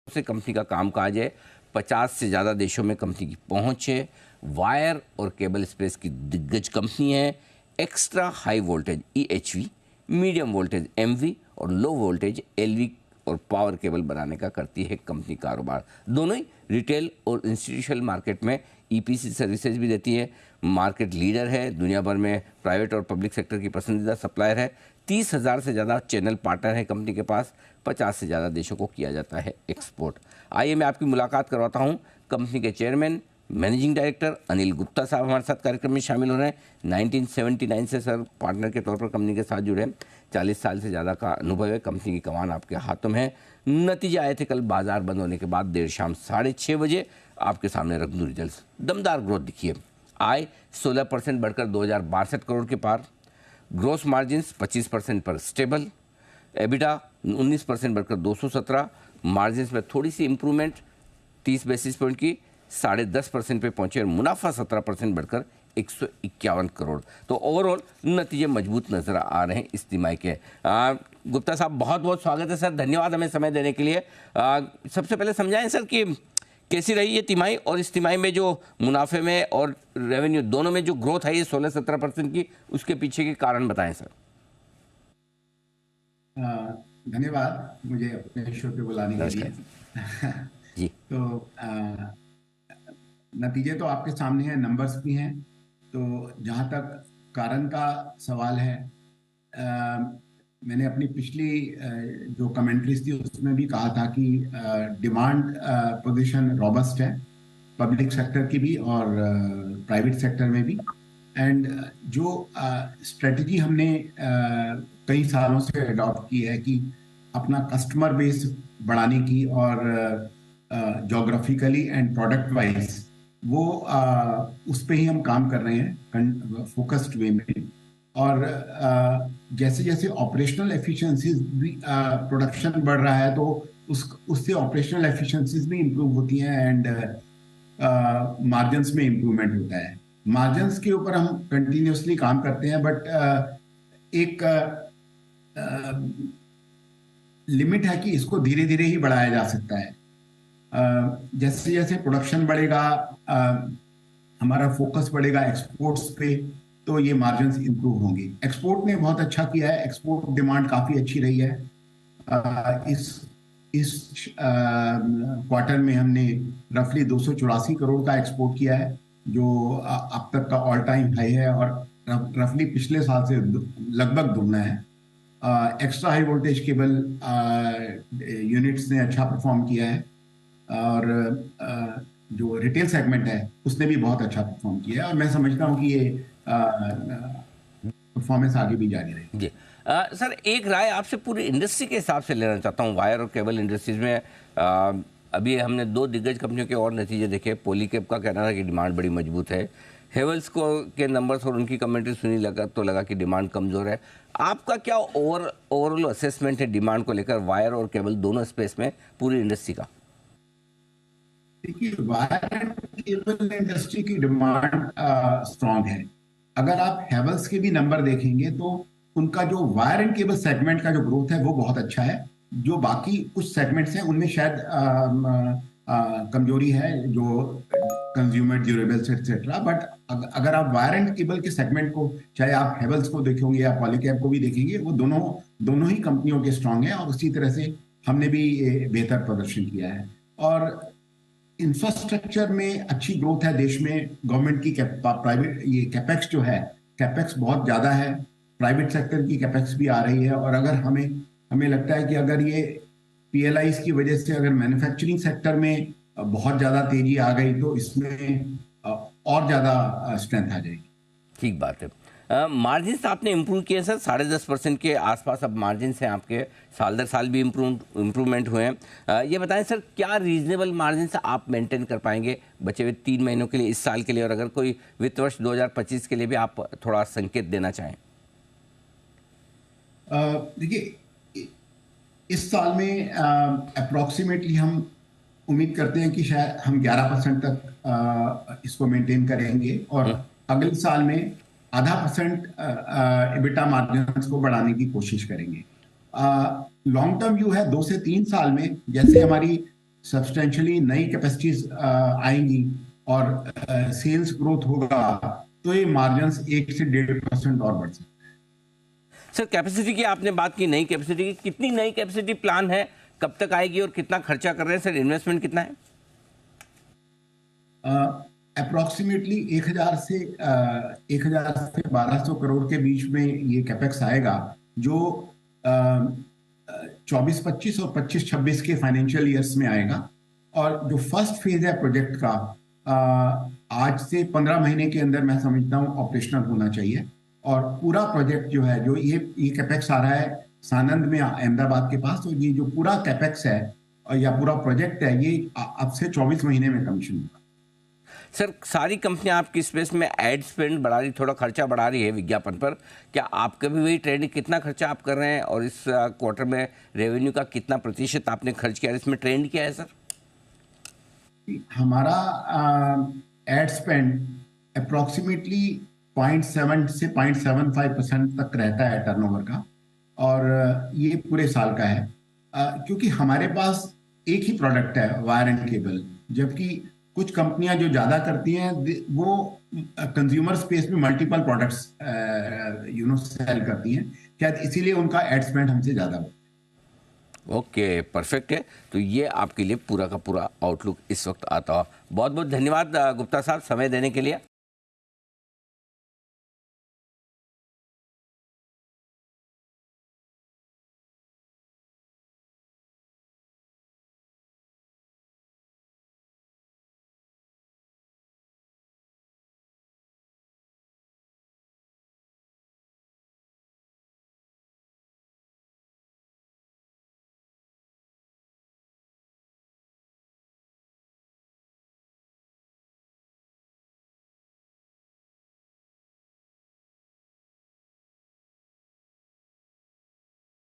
से कंपनी का कामकाज है। 50 से ज़्यादा देशों में कंपनी की पहुंच है। वायर और केबल स्पेस की दिग्गज कंपनी है। Extra high voltage EHV, medium voltage MV और लो वोल्टेज LV और पावर केबल बनाने का करती है कंपनी कारोबार। दोनों ही रिटेल और इंस्टीट्यूशनल मार्केट में EPC सर्विसेज भी देती है। मार्केट लीडर है, दुनिया भर में प्राइवेट और पब्लिक सेक्टर की पसंदीदा सप्लायर है। 30,000 से ज़्यादा चैनल पार्टनर है कंपनी के पास। 50 से ज़्यादा देशों को किया जाता है एक्सपोर्ट। आइए मैं आपकी मुलाकात करवाता हूँ कंपनी के chairman managing director Anil Gupta साहब हमारे साथ कार्यक्रम में शामिल हो रहे हैं। 1979 से सर पार्टनर के तौर पर कंपनी के साथ जुड़े हैं। 40 साल से ज़्यादा का अनुभव है। कंपनी की कमान आपके हाथों में है। नतीजे आए थे कल बाजार बंद होने के बाद देर शाम 6:30 बजे। आपके सामने रख दूं रिजल्ट। दमदार ग्रोथ दिखिए। आय 16% बढ़कर 2062 करोड़ के पार। ग्रोस मार्जिन्स 25% पर स्टेबल। एबिटा 19% बढ़कर 217। मार्जिन्स में थोड़ी सी इंप्रूवमेंट 30 बेसिस पॉइंट की 10.5% पे पहुंचे और मुनाफा 17% बढ़कर 151 करोड़। तो ओवरऑल नतीजे मजबूत नजर आ रहे हैं इस तिमाही के। गुप्ता साहब बहुत बहुत स्वागत है सर, धन्यवाद हमें समय देने के लिए। सबसे पहले समझाएं सर कि कैसी रही ये तिमाही और इस तिमाही में जो मुनाफे में और रेवेन्यू दोनों में जो ग्रोथ है ये 16-17% की, उसके पीछे के कारण बताएं सर। धन्यवाद मुझे अपने शो पे बुलाने के लिए। जी तो नतीजे तो आपके सामने हैं, नंबर्स भी हैं। तो जहाँ तक कारण का सवाल है, मैंने अपनी पिछली जो कमेंट्रीज थी उसमें भी कहा था कि डिमांड पोजीशन रॉबस्ट है, पब्लिक सेक्टर की भी और प्राइवेट सेक्टर में भी। एंड जो स्ट्रेटजी हमने कई सालों से अडॉप्ट की है कि अपना कस्टमर बेस बढ़ाने की और जोग्राफिकली एंड प्रोडक्ट वाइज वो उस पे ही हम काम कर रहे हैं फोकस्ड वे में। और जैसे जैसे ऑपरेशनल एफिशिएंसीज भी, प्रोडक्शन बढ़ रहा है तो उससे ऑपरेशनल एफिशिएंसीज भी इंप्रूव होती हैं एंड मार्जिन्स में इंप्रूवमेंट होता है। मार्जिन्स के ऊपर हम कंटिन्यूसली काम करते हैं, बट एक लिमिट है कि इसको धीरे धीरे ही बढ़ाया जा सकता है। जैसे जैसे प्रोडक्शन बढ़ेगा, हमारा फोकस बढ़ेगा एक्सपोर्ट्स पे, तो ये मार्जिन्स इंप्रूव होंगे। एक्सपोर्ट ने बहुत अच्छा किया है, एक्सपोर्ट डिमांड काफी अच्छी रही है। इस क्वार्टर में हमने रफली 284 करोड़ का एक्सपोर्ट किया है, जो अब तक का ऑल टाइम हाई है और रफली पिछले साल से लगभग दुगना है। Extra high voltage cable units ने अच्छा परफॉर्म किया है और जो रिटेल सेगमेंट है उसने भी बहुत अच्छा परफॉर्म किया है और मैं समझता हूं कि ये परफॉर्मेंस आगे भी जारी रहेगी। जी सर, एक राय आपसे पूरी इंडस्ट्री के हिसाब से लेना चाहता हूँ। वायर और केबल इंडस्ट्रीज में अभी हमने दो दिग्गज कंपनियों के और नतीजे देखे। पॉलीकैब का कहना था कि डिमांड बड़ी मजबूत है। हेवल्स को के नंबर्स और उनकी कमेंट्री सुनी लगा कि डिमांड कमज़ोर है। आपका क्या ओवरऑल असेसमेंट है डिमांड को लेकर वायर और केबल दोनों स्पेस में पूरी इंडस्ट्री का? देखिए, वायर एंड केबल इंडस्ट्री की डिमांड स्ट्रांग है। अगर आप हैवेल्स के भी नंबर देखेंगे तो उनका जो वायर एंड केबल सेगमेंट का जो ग्रोथ है वो बहुत अच्छा है। जो बाकी कुछ सेगमेंट्स हैं उनमें शायद कमजोरी है, जो कंज्यूमर ड्यूरेबल्स एक्सेट्रा। बट अगर आप वायर एंड केबल के सेगमेंट को, चाहे आप हैवेल्स को देखेंगे या पॉलीकैब को भी देखेंगे, वो दोनों दोनों ही कंपनियों के स्ट्रांग है और उसी तरह से हमने भी बेहतर प्रदर्शन किया है। और इंफ्रास्ट्रक्चर में अच्छी ग्रोथ है देश में। गवर्नमेंट की प्राइवेट ये कैपेक्स जो है, कैपेक्स बहुत ज्यादा है। प्राइवेट सेक्टर की कैपेक्स भी आ रही है और अगर हमें हमें लगता है कि अगर ये PLIs की वजह से अगर मैन्युफैक्चरिंग सेक्टर में बहुत ज्यादा तेजी आ गई तो इसमें और ज्यादा स्ट्रेंथ आ जाएगी। ठीक बात है। मार्जिन्स आपने इम्प्रूव किए सर, 10.5% के आसपास अब मार्जिन्स हैं आपके। साल दर साल भी इम्प्रूवमेंट हुए हैं। ये बताएं सर, क्या रीजनेबल मार्जिन्स आप मेंटेन कर पाएंगे बचे हुए 3 महीनों के लिए, इस साल के लिए, और अगर कोई वित्त वर्ष 2025 के लिए भी आप थोड़ा संकेत देना चाहें? देखिए, इस साल में अप्रोक्सीमेटली हम उम्मीद करते हैं कि शायद हम 11% तक इसको मेंटेन करेंगे और अगले साल में ½ % EBITDA मार्जिन को बढ़ाने की कोशिश करेंगे। लॉन्ग टर्म व्यू है 2 से 3 साल में, जैसे हमारी सब्सटेंशियली नई कैपेसिटीज आएंगी और सेल्स ग्रोथ होगा, तो ये मार्जिन्स 1 से 1.5% और बढ़ सकते हैं। सर कैपेसिटी की आपने बात की, नई कैपेसिटी की, कितनी नई कैपेसिटी प्लान है, कब तक आएगी और कितना खर्चा कर रहे हैं सर, इन्वेस्टमेंट कितना है? अप्रोक्सीमेटली 1000 से 1200 करोड़ के बीच में ये कैपेक्स आएगा, जो 24-25 और 25-26 के फाइनेंशियल ईयर्स में आएगा। और जो फर्स्ट फेज है प्रोजेक्ट का, आज से 15 महीने के अंदर मैं समझता हूँ ऑपरेशनल होना चाहिए। और पूरा प्रोजेक्ट जो है, जो ये कैपेक्स आ रहा है सानंद में, अहमदाबाद के पास, तो ये जो पूरा कैपेक्स है या पूरा प्रोजेक्ट है, ये अब से 24 महीने में कमीशन होगा। सर सारी कंपनियां आपकी स्पेस में एड स्पेंड बढ़ा रही, थोड़ा खर्चा बढ़ा रही है विज्ञापन पर, क्या आपका भी वही ट्रेंड, कितना खर्चा आप कर रहे हैं और इस क्वार्टर में रेवेन्यू का कितना प्रतिशत आपने खर्च किया, इसमें ट्रेंड क्या है सर? हमारा एड स्पेंड अप्रोक्सीमेटली 0.7 से 0.75% तक रहता है टर्नओवर का, और ये पूरे साल का है। क्योंकि हमारे पास एक ही प्रोडक्ट है, वायर एंड केबल, जबकि कुछ कंपनियां जो ज्यादा करती हैं वो कंज्यूमर स्पेस में मल्टीपल प्रोडक्ट्स सेल करती हैं, शायद इसीलिए उनका एड स्पेंड हमसे ज्यादा होता है। ओके, परफेक्ट है। तो ये आपके लिए पूरा का पूरा आउटलुक इस वक्त आता है। बहुत बहुत धन्यवाद गुप्ता साहब समय देने के लिए।